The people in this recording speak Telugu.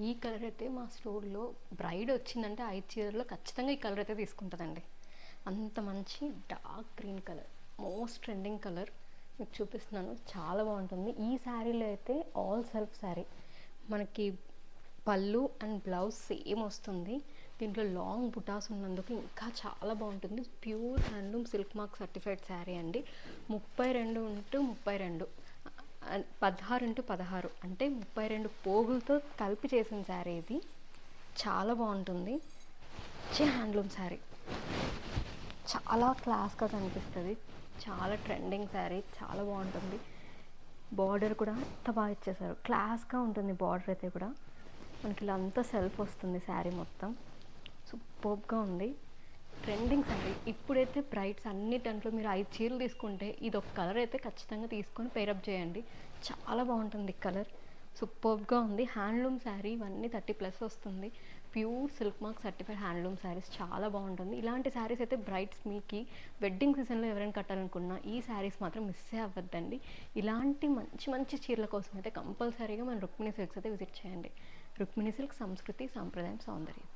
ఈ కలర్ అయితే మా స్టోర్‌లో బ్రైడ్ వచ్చిందంటే 5 చీరల్లో ఖచ్చితంగా ఈ కలర్ అయితే తీసుకుంటదండి. అంత మంచి dark green colour. Most trending colour. మీకు చూపిస్తున్నాను. చాలా బాగుంటుంది. ఈ శారీలో అయితే ఆల్ సెల్ఫ్ శారీ. మనకి పళ్ళు అండ్ బ్లౌజ్ సేమ్ వస్తుంది. దీంట్లో లాంగ్ బుటాస్ ఉన్నందుకు ఇంకా చాలా బాగుంటుంది. Pure handloom silk mark certified sari అండి. 32x32 16x16 అంటే 32 పోగులతో కలిపి చేసిన శారీ ఇది. చాలా బాగుంటుంది. మంచి హ్యాండ్లూమ్ శారీ. చాలా క్లాస్గా కనిపిస్తుంది. చాలా ట్రెండింగ్ శారీ. చాలా బాగుంటుంది. బార్డర్ కూడా ఎంత బాగా ఇచ్చేసారు. క్లాస్గా ఉంటుంది బార్డర్ అయితే కూడా. మనకి ఇలా అంతా సెల్ఫ్ వస్తుంది శారీ మొత్తం. సూపర్బ్గా ఉంది. ట్రెండింగ్ శారీ. ఇప్పుడైతే బ్రైడ్స్ అన్ని దాంట్లో మీరు 5 చీరలు తీసుకుంటే ఇది ఒక కలర్ అయితే ఖచ్చితంగా తీసుకొని పేరప్ చేయండి. చాలా బాగుంటుంది కలర్. సూపర్బ్గా ఉంది. హ్యాండ్లూమ్ శారీ. ఇవన్నీ 30+ వస్తుంది. Pure silk mark certified handloom saris. చాలా బాగుంటుంది. ఇలాంటి శారీస్ అయితే బ్రైడ్స్ మీకు వెడ్డింగ్ సీజన్లో ఎవరైనా కట్టాలనుకున్నా ఈ శారీస్ మాత్రం మిస్సే అవ్వద్దండి. ఇలాంటి మంచి మంచి చీరల కోసం అయితే కంపల్సరీగా మన రుక్మిణి సిల్క్స్ అయితే విజిట్ చేయండి. రుక్మిణి సిల్క్ సంస్కృతి, సాంప్రదాయం, సౌందర్యం.